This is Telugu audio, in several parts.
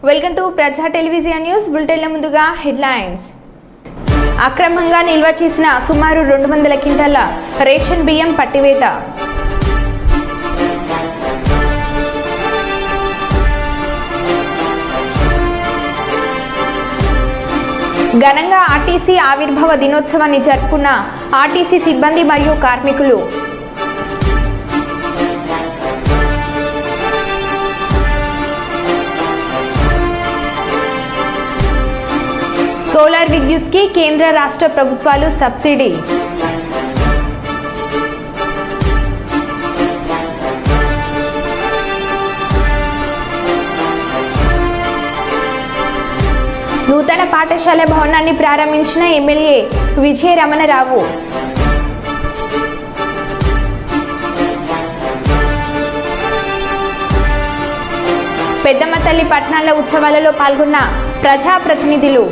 వెల్కమ్ టు ప్రజా టెలివిజన్ న్యూస్ బులెటిన్ల ముందుగా హెడ్లైన్స్. అక్రమంగా నిల్వ చేసిన సుమారు 200 క్వింటాల రేషన్ బియ్యం పట్టివేత. ఘనంగా ఆర్టీసీ ఆవిర్భావ దినోత్సవాన్ని జరుపుకున్న ఆర్టీసీ సిబ్బంది మరియు కార్మికులు. సోలార్ విద్యుత్కి కేంద్ర రాష్ట్ర ప్రభుత్వాలు సబ్సిడీ. నూతన పాఠశాల భవనాన్ని ప్రారంభించిన ఎమ్మెల్యే విజయ రమణరావు. పెద్దమ్మ తల్లి పట్టణాల ఉత్సవాలలో పాల్గొన్న ప్రజాప్రతినిధులు.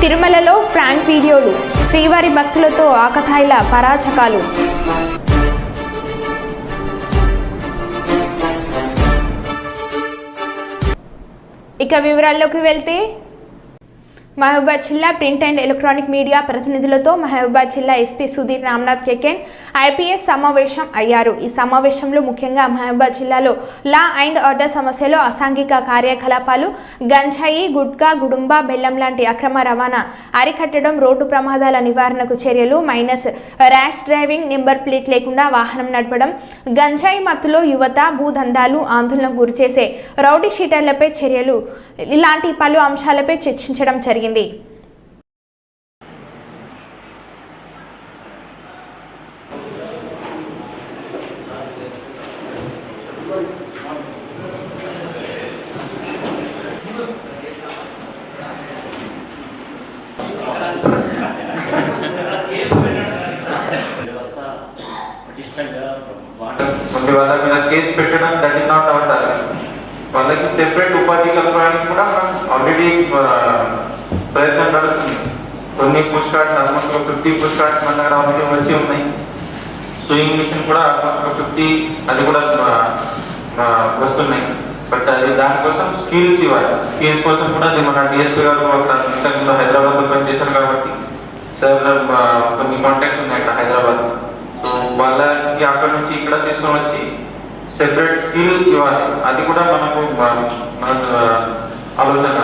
తిరుమలలో ఫ్రాంక్ వీడియోలు, శ్రీవారి భక్తులతో ఆకతాయిల పరాచకాలు. ఇక వివరాల్లోకి వెళ్తే, మహబూబాద్ జిల్లా ప్రింట్ అండ్ ఎలక్ట్రానిక్ మీడియా ప్రతినిధులతో మహబూబాద్ జిల్లా ఎస్పీ సుధీర్ రామ్నాథ్ కేకెన్ ఐపీఎస్ సమావేశం అయ్యారు. ఈ సమావేశంలో ముఖ్యంగా మహబూబాద్ జిల్లాలో లా అండ్ ఆర్డర్ సమస్యలు, అసాంఘిక కార్యకలాపాలు, గంజాయి, గుట్కా, గుడుంబా, బెల్లం లాంటి అక్రమ రవాణా అరికట్టడం, రోడ్డు ప్రమాదాల నివారణకు చర్యలు, minus rash driving, number plate లేకుండా వాహనం నడపడం, గంజాయి మత్తులో యువత, భూదందాలు, ఆందోళనకు గురిచేసే రౌడీ షీటర్లపై చర్యలు, ఇలాంటి పలు అంశాలపై చర్చించడం జరిగింది. వాళ్ళ మీద కేసు పెట్టడం that is not our target. వాళ్ళకి సెపరేట్ ఉపాధి కల్పడానికి కూడా మనం ఆల్రెడీ ప్రయత్నం నడుస్తుంది. కొన్ని push cards almost 50 push cards మన దగ్గర ఆల్రెడీ వచ్చి ఉన్నాయి. సూయింగ్ మిషన్ కూడా ఆల్మోస్ట్ 50 అది కూడా వస్తున్నాయి. బట్ అది దానికోసం స్కిల్స్ ఇవ్వాలి. స్కిల్స్ కోసం కూడా అది మన డిఎస్పీ గారు ఇంతకుముందు హైదరాబాద్లో పనిచేశారు కాబట్టి సార్ కొన్ని కాంటాక్ట్స్ ఉన్నాయి అక్కడ హైదరాబాద్. సో వాళ్ళకి అక్కడ నుంచి ఇక్కడ తీసుకొని వచ్చి సెపరేట్ స్కిల్ ఇవ్వాలి. అది కూడా మనకు మన ఆలోచన.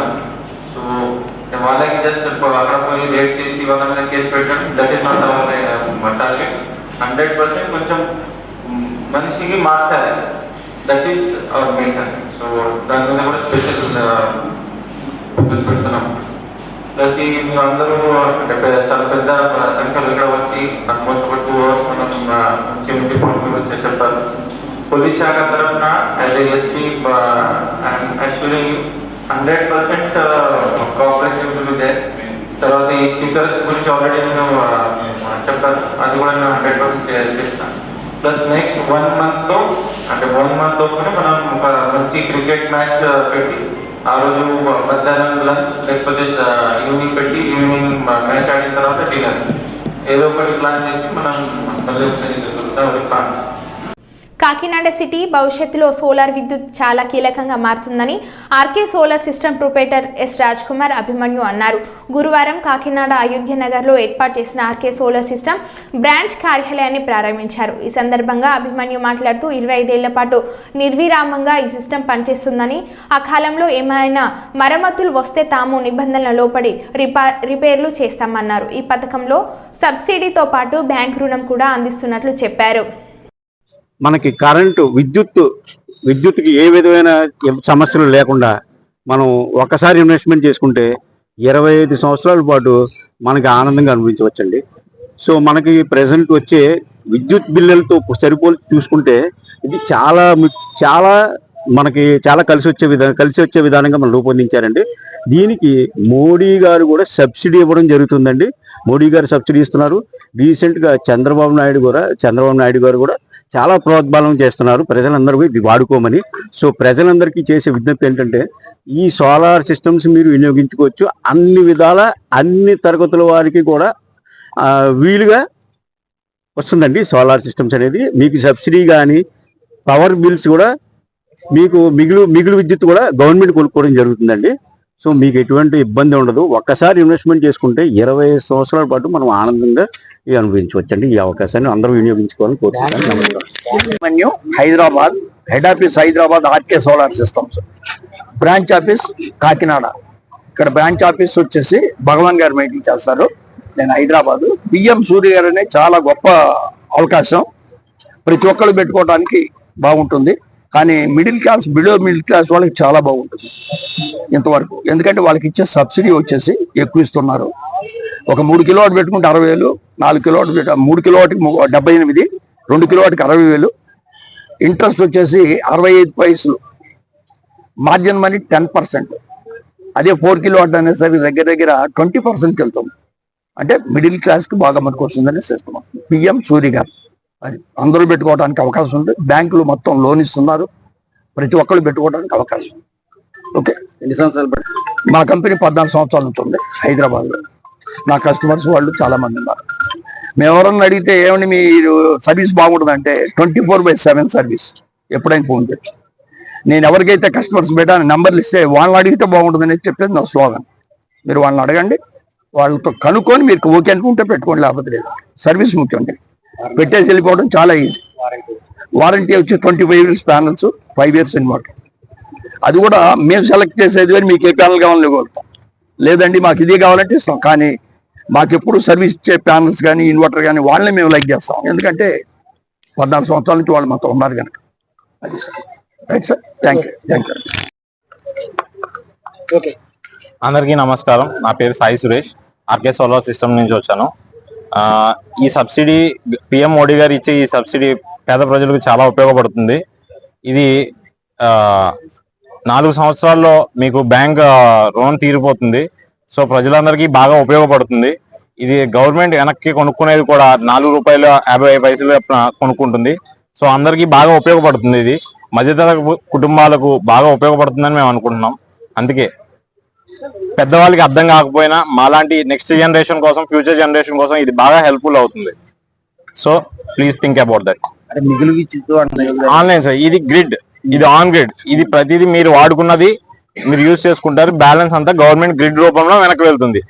సో వాళ్ళకి జస్ట్ అక్కడ పోయి రేట్ చేసి వాళ్ళ మీద కేసు పెట్టడం that is not our target. 100% కొంచెం మనిషికి మార్చాలి. That is our main target. So దాని మీద కూడా స్పెషల్ ఫోకస్ పెడుతున్నాం. ప్లస్ ఈ అందరూ చాలా పెద్ద సంఖ్యలో ఇక్కడ వచ్చి ఆల్మోస్ట్ 2 hours మనం మంచి చెప్పారు. పోలీస్ శాఖ తరఫున as a SP actually 100% cooperation will be there. తర్వాత ఈ స్పీకర్స్ గురించి ఆల్రెడీ నేను చెప్పాను, అది కూడా నేను 100% చేస్తాను. ప్లస్ నెక్స్ట్ 1 month అంటే 1 month లోపునే మనం ఒక మంచి క్రికెట్ మ్యాచ్ పెట్టి ఆ రోజు మధ్యాహ్నం లంచ్ లేకపోతే ఈవినింగ్ పెట్టి ఈవినింగ్ మ్యాచ్ ఆడిన తర్వాత డిన్నర్ ఏదో ఒకటి ప్లాన్ చేసి మనం మళ్ళీ ఒకసారి ప్లాన్. కాకినాడ సిటీ భవిష్యత్తులో సోలార్ విద్యుత్ చాలా కీలకంగా మారుతుందని RK solar system proprietor S Raj Kumar Abhimanyu అన్నారు. గురువారం కాకినాడ అయోధ్య నగర్లో ఏర్పాటు చేసిన ఆర్కే సోలార్ సిస్టమ్ బ్రాంచ్ కార్యాలయాన్ని ప్రారంభించారు. ఈ సందర్భంగా అభిమన్యు మాట్లాడుతూ 25 ఏళ్ల పాటు నిర్విరామంగా ఈ సిస్టమ్ పనిచేస్తుందని, ఆ కాలంలో ఏమైనా మరమ్మతులు వస్తే తాము నిబంధనల లోపడి రిపేర్లు చేస్తామన్నారు. ఈ పథకంలో సబ్సిడీతో పాటు బ్యాంక్ రుణం కూడా అందిస్తున్నట్లు చెప్పారు. మనకి కరెంటు విద్యుత్కి ఏ విధమైన సమస్యలు లేకుండా మనం ఒక్కసారి ఇన్వెస్ట్మెంట్ చేసుకుంటే 25 సంవత్సరాల పాటు మనకి ఆనందంగా అనుభవించవచ్చండి. సో మనకి ప్రజెంట్ వచ్చే విద్యుత్ బిల్లులతో సరిపోలి చూసుకుంటే ఇది చాలా మనకి చాలా కలిసి వచ్చే విధానంగా మనం రూపొందించారండి. దీనికి మోడీ గారు కూడా సబ్సిడీ ఇవ్వడం జరుగుతుందండి. మోడీ గారు సబ్సిడీ ఇస్తున్నారు. రీసెంట్గా చంద్రబాబు నాయుడు గారు కూడా చాలా ప్రోద్బలం చేస్తున్నారు ప్రజలందరూ ఇది వాడుకోమని. సో ప్రజలందరికీ చేసే విజ్ఞప్తి ఏంటంటే ఈ సోలార్ సిస్టమ్స్ మీరు వినియోగించుకోవచ్చు. అన్ని విధాల అన్ని తరగతుల వారికి కూడా వీలుగా వస్తుందండి సోలార్ సిస్టమ్స్ అనేది. మీకు సబ్సిడీ కానీ పవర్ బిల్స్ కూడా మీకు మిగులు విద్యుత్ కూడా గవర్నమెంట్ కొనుక్కోవడం జరుగుతుందండి. సో మీకు ఎటువంటి ఇబ్బంది ఉండదు. ఒక్కసారి ఇన్వెస్ట్మెంట్ చేసుకుంటే 25 సంవత్సరాల పాటు మనం ఆనందంగా అనుభవించవచ్చండి. ఈ అవకాశాన్ని అందరూ వినియోగించుకోవాలని కోరుకుంటున్నాను. Hyderabad head office Hyderabad RK solar systems, branch office Kakinada. ఇక్కడ బ్రాంచ్ ఆఫీస్ వచ్చేసి భగవాన్ గారు మెయింటైన్ చేస్తారు. నేను హైదరాబాద్. పిఎం సూర్య గారు అనే చాలా గొప్ప అవకాశం, ప్రతి ఒక్కరు పెట్టుకోవడానికి బాగుంటుంది. కానీ బిలో మిడిల్ క్లాస్ వాళ్ళకి చాలా బాగుంటుంది ఇంతవరకు. ఎందుకంటే వాళ్ళకి ఇచ్చే సబ్సిడీ వచ్చేసి ఎక్కువ ఇస్తున్నారు. ఒక 3 కిలోవాట్ పెట్టుకుంటే 60,000, 4 కిలోవాట్ 3 కిలోవాట్కి 78, 2 కిలోవాట్కి 60,000. ఇంట్రెస్ట్ వచ్చేసి 65 పైసలు, మార్జిన్ మనీ 10%. అదే 4 కిలోవాట్ అనేసరికి దగ్గర 20% వెళ్తుంది. అంటే మిడిల్ క్లాస్కి బాగా మనకు వస్తుందని చేస్తున్నాం. పిఎం సూర్య గారు అది అందరూ పెట్టుకోవడానికి అవకాశం ఉంది. బ్యాంకులు మొత్తం లోన్ ఇస్తున్నారు, ప్రతి ఒక్కరు పెట్టుకోవడానికి అవకాశం. ఓకే, ఎన్ని సంవత్సరాలు? మా కంపెనీ 14 సంవత్సరాల నుంచి ఉంది హైదరాబాద్లో. నా కస్టమర్స్ వాళ్ళు చాలా మంది ఉన్నారు. మేము ఎవరన్నా అడిగితే ఏమని మీరు సర్వీస్ బాగుంటుందంటే 24/7 సర్వీస్, ఎప్పుడైనా ఫోన్ పెట్టి. నేను ఎవరికైతే కస్టమర్స్ పెట్టాను నెంబర్లు ఇస్తే వాళ్ళని అడిగితే బాగుంటుందని చెప్పేది నా స్లోగన్. మీరు వాళ్ళని అడగండి, వాళ్ళతో కనుక్కొని మీరు ఓకే అనుకుంటే పెట్టుకోండి, లేకపోతే లేదు. సర్వీస్ ముఖ్యం. పెట్టేసి వెళ్ళిపోవడం చాలా ఈజీ. వారంటీ వచ్చి 25 years ప్యానల్స్, 5 years ఇన్వర్టర్. అది కూడా మేము సెలెక్ట్ చేసేది కానీ మీకు ఏ ప్యానల్ కావాలని కోరుతాం. లేదండి మాకు ఇదే కావాలంటే ఇస్తాం, కానీ మాకు ఎప్పుడు సర్వీస్ ఇచ్చే ప్యానల్స్ కానీ ఇన్వర్టర్ కానీ వాళ్ళని మేము లైక్ చేస్తాం. ఎందుకంటే 14 సంవత్సరాల నుంచి వాళ్ళు మాతో ఉన్నారు కనుక. అది sir. Right sir, thank you. Okay, అందరికీ నమస్కారం. నా పేరు Sai Suresh, RK solar system నుంచి వచ్చాను. ఈ సబ్సిడీ పిఎం మోడీ గారు ఇచ్చే ఈ సబ్సిడీ పేద ప్రజలకు చాలా ఉపయోగపడుతుంది. ఇది 4 సంవత్సరాల్లో మీకు బ్యాంక్ రుణం తీరిపోతుంది. సో ప్రజలందరికీ బాగా ఉపయోగపడుతుంది. ఇది గవర్నమెంట్ వెనక్కి కొనుక్కునేది కూడా ₹4.50 కొనుక్కుంటుంది. సో అందరికీ బాగా ఉపయోగపడుతుంది. ఇది మధ్యతరగతి కుటుంబాలకు బాగా ఉపయోగపడుతుందని మేము అనుకుంటున్నాం. అందుకే పెద్దవాళ్ళకి అర్థం కాకపోయినా మాలాంటి నెక్స్ట్ జనరేషన్ కోసం, ఫ్యూచర్ జనరేషన్ కోసం ఇది బాగా హెల్ప్ఫుల్ అవుతుంది. So please think about that. మిగులు విద్యుత్ ఆన్లైన్ సార్, ఇది గ్రిడ్, ఇది ఆన్ గ్రిడ్. ఇది ప్రతిదీ మీరు వాడుకున్నది మీరు యూజ్ చేసుకుంటారు. బ్యాలెన్స్ అంతా గవర్నమెంట్ గ్రిడ్ రూపంలో వెనక్కి వెళ్తుంది.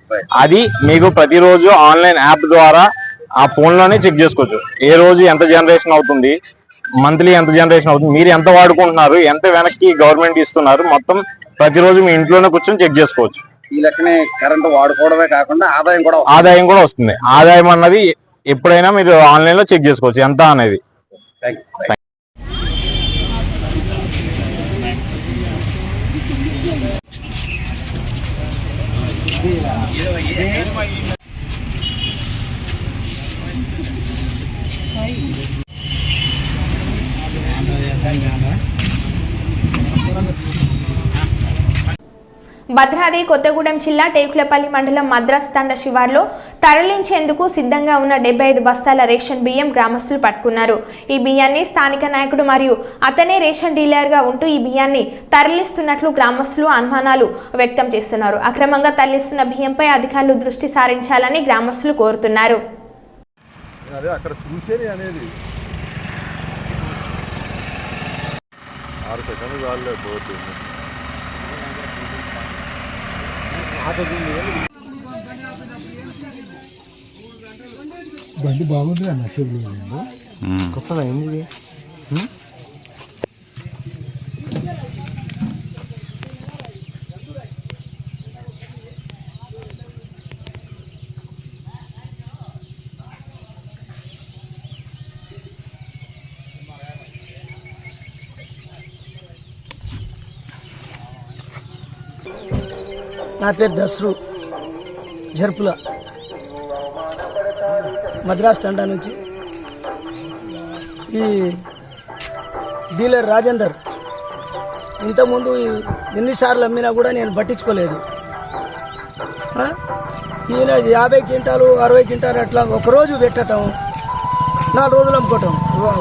అది మీకు ప్రతిరోజు ఆన్లైన్ యాప్ ద్వారా ఆ ఫోన్ లోనే చెక్ చేసుకోవచ్చు. ఏ రోజు ఎంత జనరేషన్ అవుతుంది, మంత్లీ ఎంత జనరేషన్ అవుతుంది, మీరు ఎంత వాడుకుంటున్నారు, ఎంత వెనక్కి గవర్నమెంట్ ఇస్తున్నారు, మొత్తం ప్రతిరోజు మీ ఇంట్లోనే కూర్చొని చెక్ చేసుకోవచ్చు. ఈ లెక్కనే కరెంట్ వాడుకోవడమే కాకుండా ఆదాయం కూడా వస్తుంది. ఆదాయం అన్నది ఎప్పుడైనా మీరు ఆన్లైన్ లో చెక్ చేసుకోవచ్చు ఎంత అనేది. భద్రాద్రి కొత్తగూడెం జిల్లా టేకులపల్లి మండలం మద్రాస్ తండ శివార్లో తరలించేందుకు సిద్ధంగా ఉన్న 75 బస్తాల రేషన్ బియ్యం గ్రామస్తులు పట్టుకున్నారు. ఈ బియ్యాన్ని స్థానిక నాయకుడు మరియు అతనే రేషన్ డీలర్గా ఉంటూ ఈ బియ్యాన్ని తరలిస్తున్నట్లు గ్రామస్తులు అనుమానాలు వ్యక్తం చేస్తున్నారు. అక్రమంగా తరలిస్తున్న బియ్యంపై అధికారులు దృష్టి సారించాలని గ్రామస్తులు కోరుతున్నారు. బండి బాగుంది అన్న చెవులు కొత్తగా ఏంది నా పేరు దస్రు జర్పుల మద్రాస్ తండా నుంచి. ఈ డీలర్ రాజేందర్ ఇంతకుముందు ఎన్నిసార్లు అమ్మినా కూడా నేను పట్టించుకోలేదు. ఈయన 50 క్వింటాలు 60 క్వింటాలు అట్లా ఒకరోజు పెట్టడం, 4 రోజులు అమ్ముకోవటం,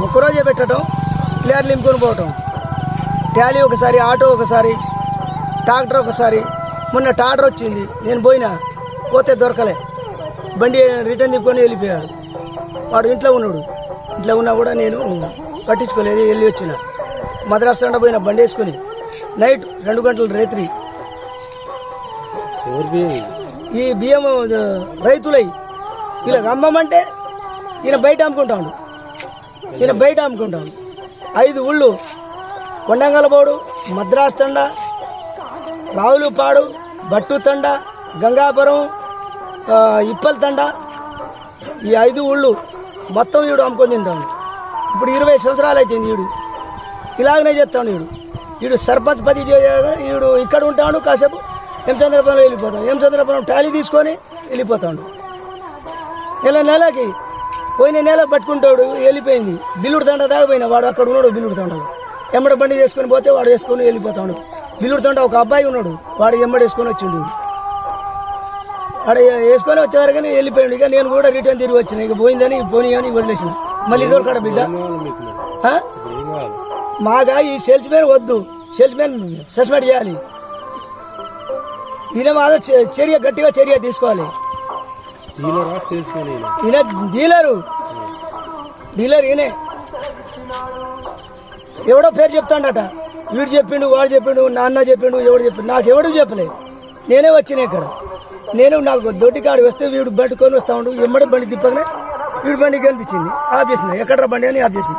ఒకరోజే పెట్టడం, ప్లేయర్లు నింపుకొని పోవటం. ట్యాలీ ఒకసారి, ఆటో ఒకసారి, ట్రాక్టర్ ఒకసారి. మొన్న ట్రాక్టర్ వచ్చింది, నేను పోయినా, పోతే దొరకలే, బండి రిటర్న్ తిప్పుకొని వెళ్ళిపోయాడు. వాడు ఇంట్లో ఉన్నాడు. ఇంట్లో ఉన్నా కూడా నేను పట్టించుకోలేదు, వెళ్ళి వచ్చిన. మద్రాసు తండ పోయిన బండి వేసుకొని నైట్ 2 గంటల రాత్రి ఈ బియ్యం రైతులై ఇలా అమ్మమంటే ఈయన బయట అమ్ముకుంటాడు. 5 ఊళ్ళు కొండంగలబోడు, మద్రాసు తండ, రావులపాడు, బట్టు తండ, గంగాపురం, ఇప్పల్ తండ, ఈ 5 ఊళ్ళు మొత్తం వీడు అమ్ముకొని తింటాడు. ఇప్పుడు 20 సంవత్సరాలు అవుతుంది. వీడు ఇలాగనే చేస్తాడు. వీడు సర్పంచ్ పది వీడు ఇక్కడ ఉంటాడు, కాసేపు హేమచంద్రపురం వెళ్ళిపోతాడు. హేమచంద్రపురం టాలీ తీసుకొని వెళ్ళిపోతాడు. నెలకి పోయిన నెల పట్టుకుంటాడు, వెళ్ళిపోయింది. బిల్లుడు తండ దాకా పోయినా వాడు అక్కడ ఉన్నాడు. బిల్లుడు తండలో ఎమ్మడి బండి చేసుకొని పోతే వాడు వేసుకొని వెళ్ళిపోతాడు. బిల్లుడు తండ ఒక అబ్బాయి ఉన్నాడు, వాడు ఎమ్మడి వేసుకొని వచ్చిండు. వాడు వేసుకొని వచ్చేవరకనే వెళ్ళిపోయాడు. ఇక నేను కూడా రిటర్న్ తిరిగి వచ్చిన. ఇక పోయిందని పోనీ అని వదిలేసిన. మళ్ళీ దొరకడ బిడ్డ మాగా ఈ సేల్స్ మ్యాన్ వద్దు, సేల్స్ మ్యాన్ సస్పెండ్ చేయాలి. ఈయన మాత్రం గట్టిగా చర్య తీసుకోవాలి. ఈయన డీలర్ ఈయనే. ఎవడో పేరు చెప్తాడట, వీడు చెప్పిండు, వాడు చెప్పిండు, నాన్న చెప్పిండు, ఎవడు చెప్పిండు, నాకు ఎవడు చెప్పలేదు. నేనే వచ్చిన ఇక్కడ. నాకు దొడ్డి కాడి వస్తే వీడు బండి వస్తా ఉండు, ఎమ్మడి బండి తిప్పగానే వీడు బండి కనిపించింది, ఆపేసిన. ఎక్కడరా బండి అని ఆపేసిన.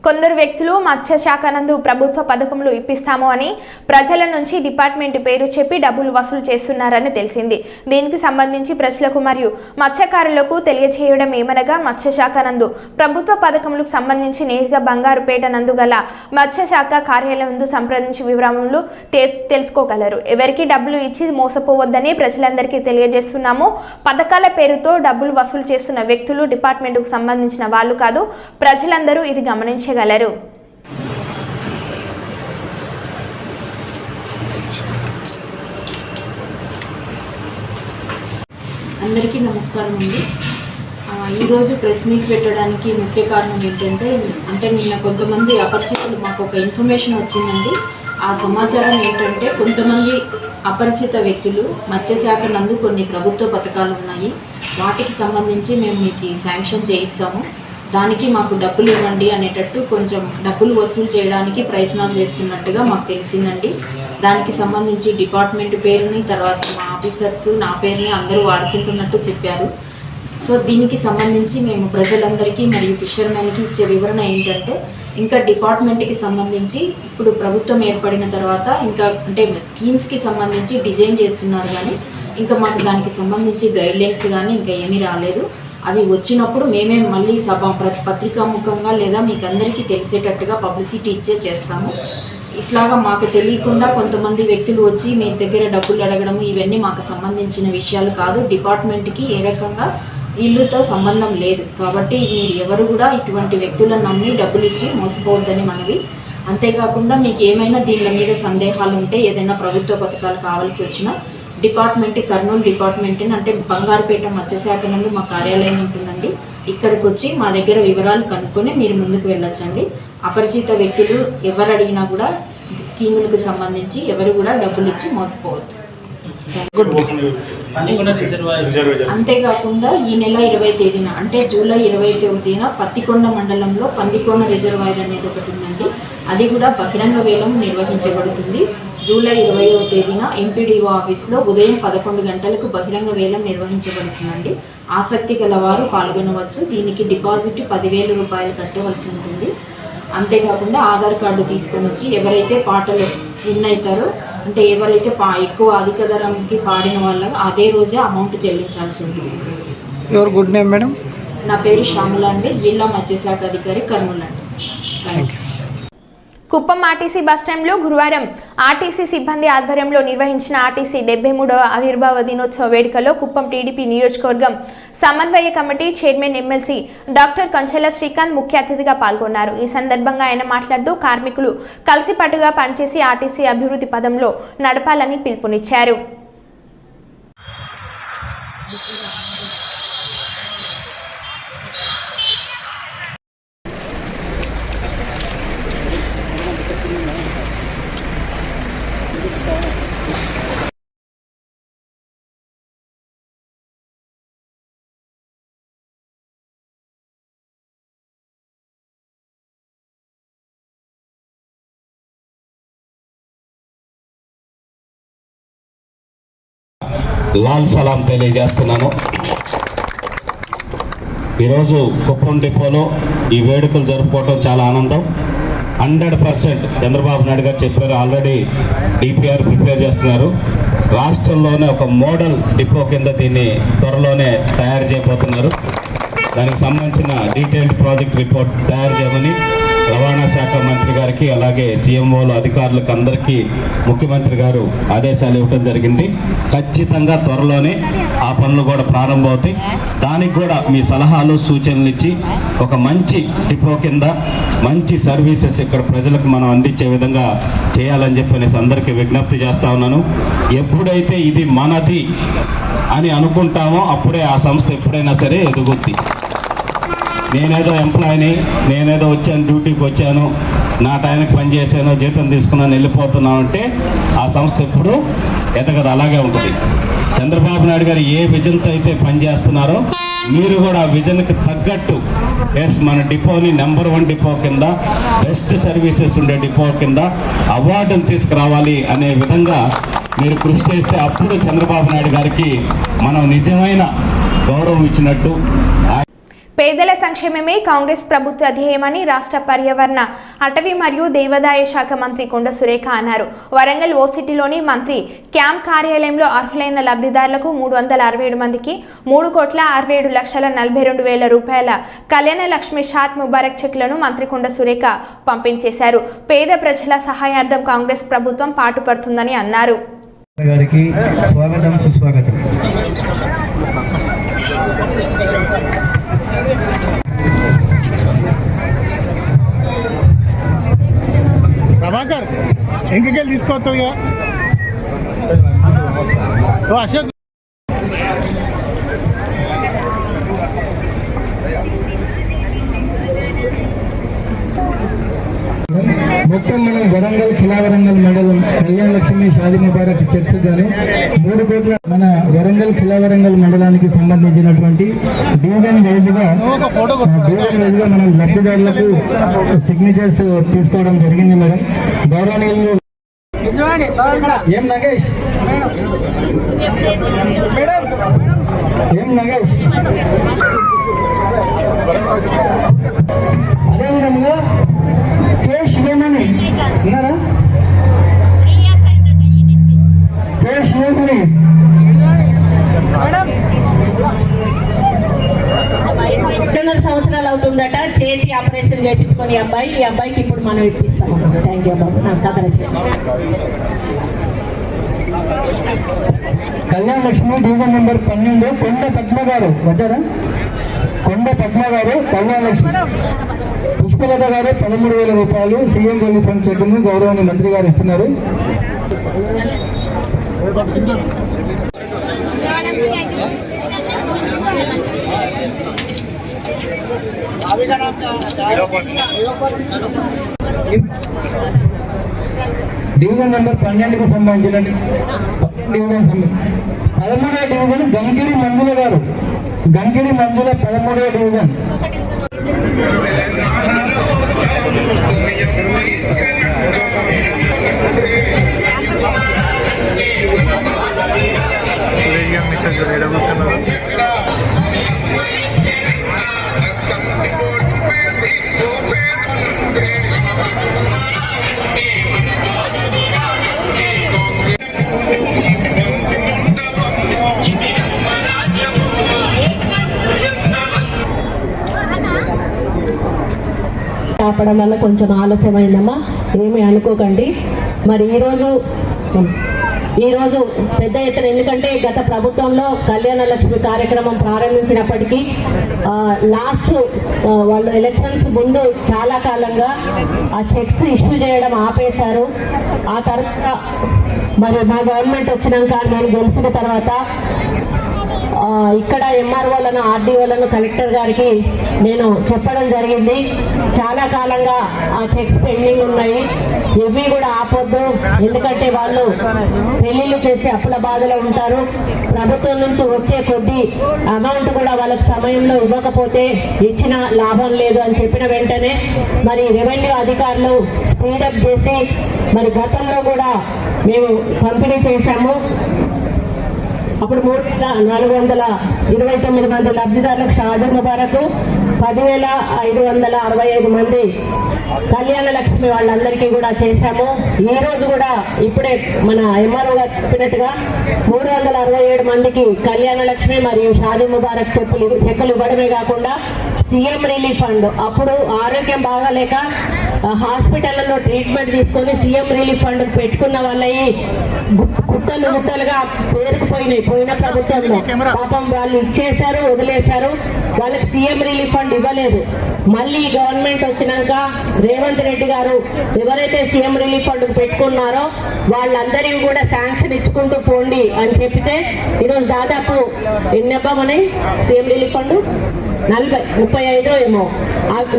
కొందరు వ్యక్తులు మత్స్యశాఖ నందు ప్రభుత్వ పథకములు ఇప్పిస్తాము అని ప్రజల నుంచి డిపార్ట్మెంట్ పేరు చెప్పి డబ్బులు వసూలు చేస్తున్నారని తెలిసింది. దీనికి సంబంధించి ప్రజలకు మరియు మత్స్యకారులకు తెలియజేయడం ఏమనగా, మత్స్యశాఖ నందు ప్రభుత్వ పథకములకు సంబంధించి నేరుగా బంగారుపేట నందు గల మత్స్యశాఖ కార్యాలయం నందు సంప్రదించి వివరములు తెలుసుకోగలరు. ఎవరికి డబ్బులు ఇచ్చి మోసపోవద్దని ప్రజలందరికీ తెలియజేస్తున్నాము. పథకాల పేరుతో డబ్బులు వసూలు చేస్తున్న వ్యక్తులు డిపార్ట్మెంట్కు సంబంధించిన వాళ్ళు కాదు. ప్రజలందరూ ఇది గమనించగలరు. అందరికీ నమస్కారం అండి. ఈరోజు ప్రెస్ మీట్ పెట్టడానికి ముఖ్య కారణం ఏంటంటే, నిన్న కొంతమంది అపరిచితులు మాకు ఒక ఇన్ఫర్మేషన్ వచ్చిందండి. ఆ సమాచారం ఏంటంటే, కొంతమంది అపరిచిత వ్యక్తులు మత్స్యశాఖ నందు కొన్ని ప్రభుత్వ పథకాలు ఉన్నాయి, వాటికి సంబంధించి మేము మీకు శాంక్షన్ చేయిస్తాము, దానికి మాకు డబ్బులు ఇవ్వండి అనేటట్టు కొంచెం డబ్బులు వసూలు చేయడానికి ప్రయత్నాలు చేస్తున్నట్టుగా మాకు తెలిసిందండి. దానికి సంబంధించి డిపార్ట్మెంట్ పేరుని, తర్వాత మా ఆఫీసర్స్ నా పేరుని అందరూ వాడుకుంటున్నట్టు చెప్పారు. సో దీనికి సంబంధించి మేము ప్రజలందరికీ మరియు ఫిషర్మెన్కి ఇచ్చే వివరణ ఏంటంటే, ఇంకా డిపార్ట్మెంట్కి సంబంధించి ఇప్పుడు ప్రభుత్వం ఏర్పడిన తర్వాత ఇంకా స్కీమ్స్కి సంబంధించి డిజైన్ చేస్తున్నారు, కానీ ఇంకా మాకు దానికి సంబంధించి గైడ్లైన్స్ కానీ ఇంకా ఏమీ రాలేదు. అవి వచ్చినప్పుడు మేమే మళ్ళీ పత్రికాముఖంగా లేదా మీకు అందరికీ తెలిసేటట్టుగా పబ్లిసిటీ చేస్తాము. ఇట్లాగా మాకు తెలియకుండా కొంతమంది వ్యక్తులు వచ్చి మీ దగ్గర డబ్బులు అడగడము ఇవన్నీ మాకు సంబంధించిన విషయాలు కాదు. డిపార్ట్మెంట్కి ఏ రకంగా వీళ్ళతో సంబంధం లేదు. కాబట్టి మీరు ఎవరు కూడా ఇటువంటి వ్యక్తులను నమ్మి డబ్బులు ఇచ్చి మోసపోవద్దని మనవి. అంతేకాకుండా మీకు ఏమైనా దీని మీద సందేహాలు ఉంటే, ఏదైనా ప్రభుత్వ పథకాలు కావాల్సి వచ్చినా డిపార్ట్మెంట్, కర్నూలు డిపార్ట్మెంట్ అంటే బంగారుపేట మత్స్యశాఖ నందు మా కార్యాలయం ఉంటుందండి. ఇక్కడికి వచ్చి మా దగ్గర వివరాలు కనుక్కొని మీరు ముందుకు వెళ్ళొచ్చండి. అపరిచిత వ్యక్తులు ఎవరు అడిగినా కూడా స్కీములకు సంబంధించి ఎవరు కూడా డబ్బులు ఇచ్చి మోసపోవద్దు. అంతేకాకుండా ఈ నెల 20వ తేదీన అంటే జూలై 20వ తేదీన పత్తికొండ మండలంలో పందికోన రిజర్వాయర్ అనేది ఒకటి ఉందండి. అది కూడా బహిరంగ వేలం నిర్వహించబడుతుంది. జూలై 20వ తేదీన ఎంపీడీఓ ఆఫీస్లో ఉదయం 11 గంటలకు బహిరంగ వేలం నిర్వహించబడుతుందండి. ఆసక్తి గలవారు పాల్గొనవచ్చు. దీనికి డిపాజిట్ 10,000 రూపాయలు కట్టవలసి ఉంటుంది. అంతేకాకుండా ఆధార్ కార్డు తీసుకొని వచ్చి ఎవరైతే పాటలు విన్ అవుతారో అంటే ఎవరైతే ఎక్కువ అధిక ధరంకి పాడిన వాళ్ళకు అదే రోజే అమౌంట్ చెల్లించాల్సి ఉంటుంది. Your good name madam? నా పేరు శ్యామల అండి, జిల్లా మత్స్యశాఖ అధికారి, కర్నూలు అండి. Thank you. కుప్పం ఆర్టీసీ బస్టాండ్లో గురువారం ఆర్టీసీ సిబ్బంది ఆధ్వర్యంలో నిర్వహించిన ఆర్టీసీ 73వ ఆవిర్భావ దినోత్సవ వేడుకలో కుప్పం టీడీపీ నియోజకవర్గం సమన్వయ committee chairman MLC doctor Kanchela Srikanth ముఖ్య అతిథిగా పాల్గొన్నారు. ఈ సందర్భంగా ఆయన మాట్లాడుతూ కార్మికులు కలిసికట్టుగా పనిచేసి ఆర్టీసీ అభివృద్ధి పదంలో నడపాలని పిలుపునిచ్చారు. లాల్ సలాం తెలియజేస్తున్నాను. ఈరోజు కుప్పం డిపోలో ఈ వేడుకలు జరుపుకోవటం చాలా ఆనందం. 100% చంద్రబాబు నాయుడు గారు చెప్పారు, ఆల్రెడీ డిపిఆర్ ప్రిపేర్ చేస్తున్నారు. రాష్ట్రంలోనే ఒక మోడల్ డిపో కింద దీన్ని త్వరలోనే తయారు చేయబోతున్నారు. దానికి సంబంధించిన డీటెయిల్డ్ ప్రాజెక్ట్ రిపోర్ట్ తయారు చేయమని రవాణా శాఖ మంత్రి గారికి అలాగే సీఎంఓలు అధికారులకు అందరికీ ముఖ్యమంత్రి గారు ఆదేశాలు ఇవ్వడం జరిగింది. ఖచ్చితంగా త్వరలోనే ఆ పనులు కూడా ప్రారంభమవుతాయి. దానికి కూడా మీ సలహాలు సూచనలు ఇచ్చి ఒక మంచి డిపో కింద మంచి సర్వీసెస్ ఇక్కడ ప్రజలకు మనం అందించే విధంగా చేయాలని చెప్పనేసి అందరికీ విజ్ఞప్తి చేస్తా ఉన్నాను. ఎప్పుడైతే ఇది మనది అని అనుకుంటామో అప్పుడే ఆ సంస్థ ఎప్పుడైనా సరే ఎదుగుద్ది. నేనేదో ఎంప్లాయీని, నేనేదో వచ్చాను, డ్యూటీకి వచ్చాను, నా టైంకి పనిచేసాను, జీతం తీసుకున్నాను, వెళ్ళిపోతున్నాను అంటే ఆ సంస్థ ఎప్పుడు ఎదగదు, అలాగే ఉంటుంది. చంద్రబాబు నాయుడు గారు ఏ విజన్తో అయితే పనిచేస్తున్నారో మీరు కూడా ఆ విజన్కి తగ్గట్టు మన డిపోని నెంబర్ 1 డిపో కింద, బెస్ట్ సర్వీసెస్ ఉండే డిపో కింద అవార్డును తీసుకురావాలి అనే విధంగా మీరు కృషి చేస్తే అప్పుడు చంద్రబాబు నాయుడు గారికి మనం నిజమైన గౌరవం ఇచ్చినట్టు. పేదల సంక్షేమమే కాంగ్రెస్ ప్రభుత్వ ధ్యేయమని రాష్ట్ర పర్యావరణ, అటవీ మరియు దేవాదాయ శాఖ మంత్రి కొండ సురేఖ అన్నారు. వరంగల్ ఓసిటీలోని మంత్రి క్యాంప్ కార్యాలయంలో అర్హులైన లబ్ధిదారులకు 367 మందికి 3,67,42,000 రూపాయల కళ్యాణ లక్ష్మి షాద్ ముబారక్ చెక్లను మంత్రి కొండ సురేఖ పంపిణీ చేశారు. పేద ప్రజల సహాయార్థం కాంగ్రెస్ ప్రభుత్వం పాటుపడుతుందని అన్నారు. ప్రభాకర్ ఇంకెళ్ళి తీసుకొస్తుంది అశోక్. మొత్తం మనం వరంగల్ ఖిలావరంగల్ మండలం కళ్యాణ లక్ష్మి షాదీ ముబారక్ చెక్స్ గాను 3 కోట్ల మన వరంగల్ ఖిలావరంగల్ మండలానికి సంబంధించినటువంటి డివిజన్ వైజ్ గా మనం లబ్ధిదారులకు సిగ్నేచర్స్ తీసుకోవడం జరిగింది. మేడం గౌరవనీయులు ఏం నగేష్ అదేవిధంగా శివమణి ఉన్నారా? శివమణి 2 సంవత్సరాలు అవుతుందట చేతి ఆపరేషన్ చేయించుకొని ఈ అబ్బాయికి ఇప్పుడు మనం ఇప్పిస్తాము. థ్యాంక్ యూ బాబు. నాకు కథ కళ్యాణ లక్ష్మి డివిజన్ నెంబర్ 12 కొండ పద్మ గారు వచ్చారా? కొండ పద్మ గారు కళ్యాణ లక్ష్మి. పుష్పలత గారు 13,000 రూపాయలు సీఎం రిలీఫ్ ఫండ్ చెక్కును గౌరవనీయ మంత్రి గారు ఇస్తున్నారు. డివిజన్ నెంబర్ 12కు సంబంధించిన 13వ డివిజన్ గంగిడి మంజుల గారు. గంగిడి మంజుల 13వ డివిజన్. కాపడం వల్ల కొంచెం ఆలస్యమైందమ్మా, ఏమీ అనుకోకండి. మరి ఈరోజు పెద్ద ఎత్తున, ఎందుకంటే గత ప్రభుత్వంలో కళ్యాణ లక్ష్మి కార్యక్రమం ప్రారంభించినప్పటికీ లాస్ట్ వాళ్ళు ఎలక్షన్స్ ముందు చాలా కాలంగా ఆ చెక్స్ ఇష్యూ చేయడం ఆపేశారు. ఆ తర్వాత మరి మా గవర్నమెంట్ వచ్చినాక నేను గెలిచిన తర్వాత ఇక్కడ ఎంఆర్ఓలను, ఆర్డీఓలను, కలెక్టర్ గారికి నేను చెప్పడం జరిగింది. చాలా కాలంగా ఆ చెక్స్ పెండింగ్ ఉన్నాయి, ఇవి కూడా ఆపొద్దు. ఎందుకంటే వాళ్ళు పెళ్లిళ్ళు చేసి అప్పుల బాధలో ఉంటారు. ప్రభుత్వం నుంచి వచ్చే కొద్ది అమౌంట్ కూడా వాళ్ళకి సమయంలో ఇవ్వకపోతే ఇచ్చిన లాభం లేదు అని చెప్పిన వెంటనే మరి రెవెన్యూ అధికారులు స్పీడప్ చేసి మరి గతంలో కూడా మేము పంపిణీ చేశాము. అప్పుడు 429 మంది లబ్ధిదారులకు షాదీ ముబారక్, 10,565 మంది కళ్యాణ లక్ష్మి వాళ్ళందరికీ కూడా చేశాము. ఈ రోజు కూడా ఇప్పుడే మన ఎంఆర్ఓ గారు చెప్పినట్టుగా 367 మందికి కళ్యాణ లక్ష్మి మరియు షాదీ ముబారక్ చెక్కులు ఇవ్వడమే కాకుండా సీఎం రిలీఫ్ ఫండ్, అప్పుడు ఆరోగ్యం బాగాలేక హాస్పిటల్లో ట్రీట్మెంట్ తీసుకొని సీఎం రిలీఫ్ ఫండ్ పెట్టుకున్న వాళ్ళవి గుట్టలుగా పోయిన ప్రభుత్వంలో పాపం వాళ్ళు ఇచ్చేశారు, వదిలేశారు. వాళ్ళకి సీఎం రిలీఫ్ ఫండ్ ఇవ్వలేదు. మళ్ళీ గవర్నమెంట్ వచ్చినాక రేవంత్ రెడ్డి గారు ఎవరైతే సీఎం రిలీఫ్ ఫండ్ పెట్టుకున్నారో వాళ్ళందరికీ కూడా శాంక్షన్ ఇచ్చుకుంటూ పోండి అని చెప్పితే ఈరోజు దాదాపు ఎన్ని అబ్బామని సీఎం రిలీఫ్ ఫండ్ 35 ఏమో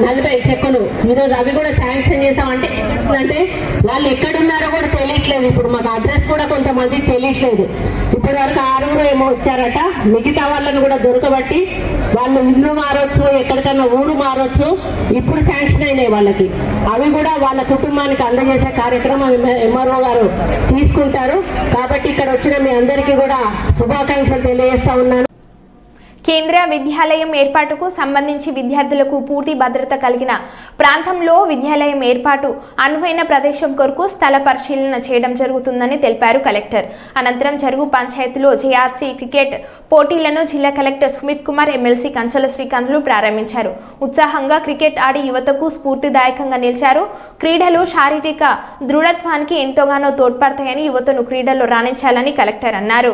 40 చెక్కులు ఈరోజు అవి కూడా శాంక్షన్ చేసామంటే అంటే వాళ్ళు ఎక్కడున్నారో కూడా తెలియట్లేదు. ఇప్పుడు మాకు అడ్రస్ కూడా కొంతమందికి తెలియట్లేదు. ఇప్పటి వరకు 6 ఏమో వచ్చారట. మిగతా వాళ్ళని కూడా దొరకబట్టి వాళ్ళు ఇల్లు మారొచ్చు, ఎక్కడికన్నా ఊరు మారొచ్చు. ఇప్పుడు శాంక్షన్ అయినాయి వాళ్ళకి. అవి కూడా వాళ్ళ కుటుంబానికి అందజేసే కార్యక్రమం ఎంఆర్ఓ గారు తీసుకుంటారు. కాబట్టి ఇక్కడ వచ్చిన మీ అందరికీ కూడా శుభాకాంక్షలు తెలియజేస్తా ఉన్నాను. కేంద్రీయ విద్యాలయం ఏర్పాటుకు సంబంధించి విద్యార్థులకు పూర్తి భద్రత కలిగిన ప్రాంతంలో విద్యాలయం ఏర్పాటు అనువైన ప్రదేశం కొరకు స్థల పరిశీలన చేయడం జరుగుతుందని తెలిపారు కలెక్టర్. అనంతరం జరుగు పంచాయతీలో జేఆర్సీ క్రికెట్ పోటీలను జిల్లా కలెక్టర్ సుమిత్ కుమార్, ఎమ్మెల్సీ కంచల శ్రీకాంత్లు ప్రారంభించారు. ఉత్సాహంగా క్రికెట్ ఆడి యువతకు స్ఫూర్తిదాయకంగా నిలిచారు. క్రీడలు శారీరక దృఢత్వానికి ఎంతోగానో తోడ్పడతాయని, యువతను క్రీడల్లో రాణించాలని కలెక్టర్ అన్నారు.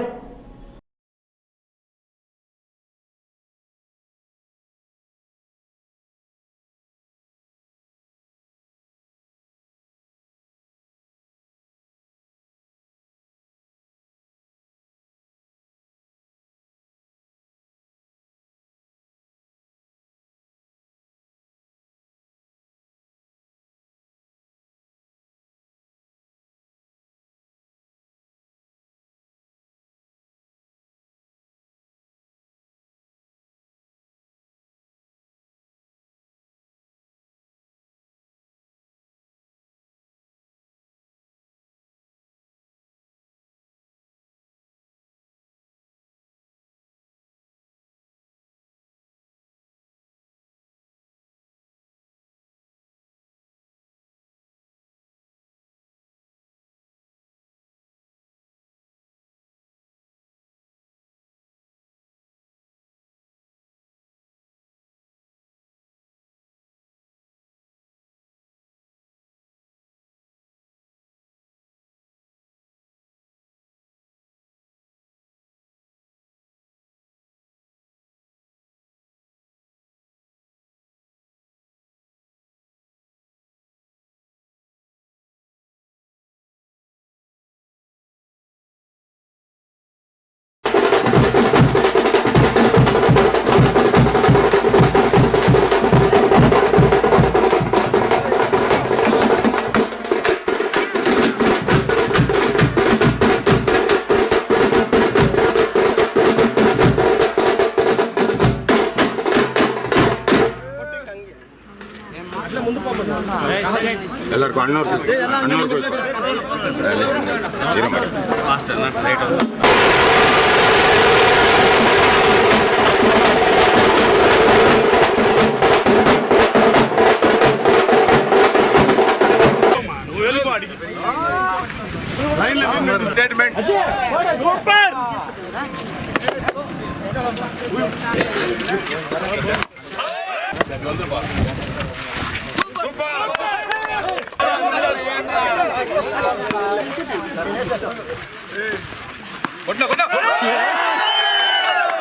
ಎಲ್ಲರಿಗೂ ಅಣ್ಣವ್ರು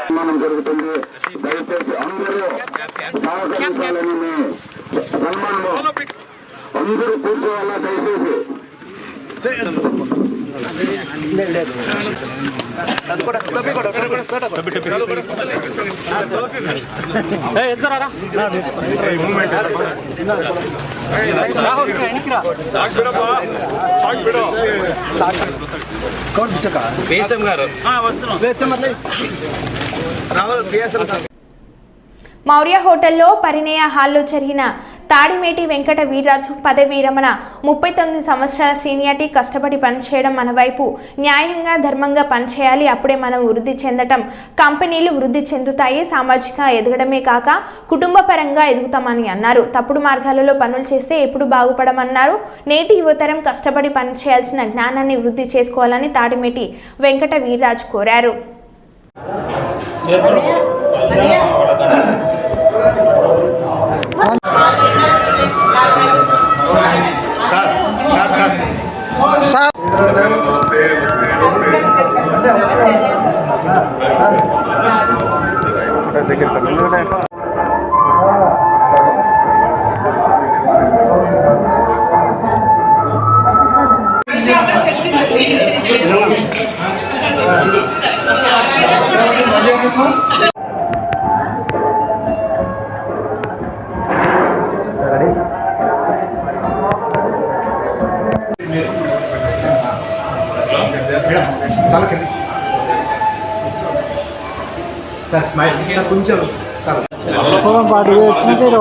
సన్మానం జరుగుతుంది. దయచేసి అందరూ సహకరించాలని సన్మానం అందరూ కూర్చోవాలా దయచేసి. మౌర్య హోటల్లో పరిణయ హాల్లో జరిగిన తాడిమేటి వెంకట వీర్రాజు పదవీ విరమణ 39 సంవత్సరాల సీనియారిటీ, కష్టపడి పనిచేయడం, మన వైపు న్యాయంగా ధర్మంగా పనిచేయాలి, అప్పుడే మనం వృద్ధి చెందటం, కంపెనీలు వృద్ధి చెందుతాయి, సామాజికంగా ఎదగడమే కాక కుటుంబ పరంగా ఎదుగుతామని అన్నారు. తప్పుడు మార్గాలలో పనులు చేస్తే ఎప్పుడు బాగుపడమన్నారు. నేటి యువతరం కష్టపడి పనిచేయాల్సిన జ్ఞానాన్ని వృద్ధి చేసుకోవాలని తాడిమేటి వెంకట వీర్రాజు కోరారు.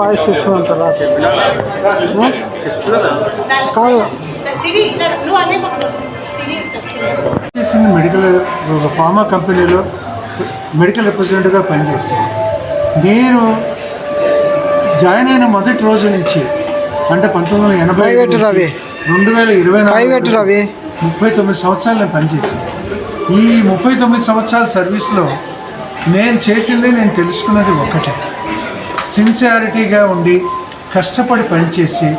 వాయిస్ తీసుకుంటారా చేసింది మెడికల్ ఫార్మా కంపెనీలో మెడికల్ రిప్రజెంటేటివ్గా పనిచేస్తాను. నేను జాయిన్ అయిన మొదటి రోజు నుంచి అంటే 1980 2024 39 సంవత్సరాలు నేను పనిచేశాను. ఈ 39 సంవత్సరాల సర్వీస్లో నేను చేసింది, నేను తెలుసుకున్నది ఒక్కటే, సిన్సియారిటీగా ఉండి కష్టపడి పనిచేసి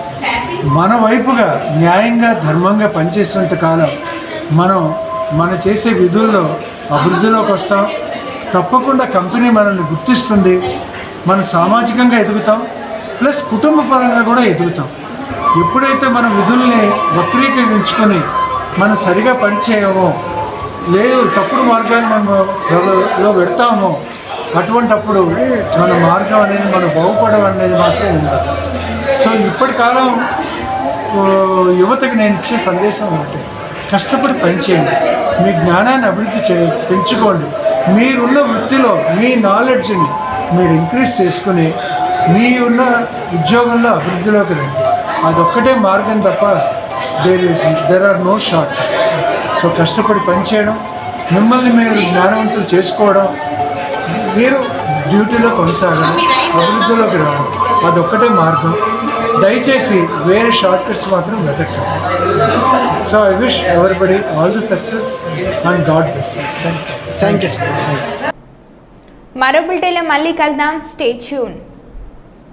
మన వైపుగా న్యాయంగా ధర్మంగా పనిచేసినంత కాలం మనం చేసే విధుల్లో అభివృద్ధిలోకి వస్తాం. తప్పకుండా కంపెనీ మనల్ని గుర్తిస్తుంది, మనం సామాజికంగా ఎదుగుతాం, ప్లస్ కుటుంబ పరంగా కూడా ఎదుగుతాం. ఎప్పుడైతే మన విధుల్ని వక్రీకరించుకొని మనం సరిగా పనిచేయమో, లేదు తప్పుడు మార్గాన్ని మనలో పెడతామో, అటువంటప్పుడు మన మార్గం అనేది మనం బాగుపడడం అనేది మాత్రం ఉండదు. సో ఇప్పటి కాలం యువతకి నేను ఇచ్చే సందేశం ఒకటే, కష్టపడి పనిచేయండి, మీ జ్ఞానాన్ని అభివృద్ధి పెంచుకోండి, మీరున్న వృత్తిలో మీ నాలెడ్జ్ని మీరు ఇంక్రీజ్ చేసుకుని మీ ఉన్న ఉద్యోగంలో అభివృద్ధిలోకి రండి. అదొక్కటే మార్గం తప్ప there are no short cuts. So కష్టపడి పనిచేయడం, మిమ్మల్ని మీరు జ్ఞానవంతులు చేసుకోవడం, మీరు డ్యూటీలో కొనసాగడం, అభివృద్ధిలోకి రావడం, అదొక్కటే మార్గం. దయచేసి వేరే షార్ట్ కట్స్ మాత్రం వెతకండి. So I wish everybody all the success and God bless. Thank you sir. మరో బులెటిన్లో మళ్ళీ కలుద్దాం. Stay tune.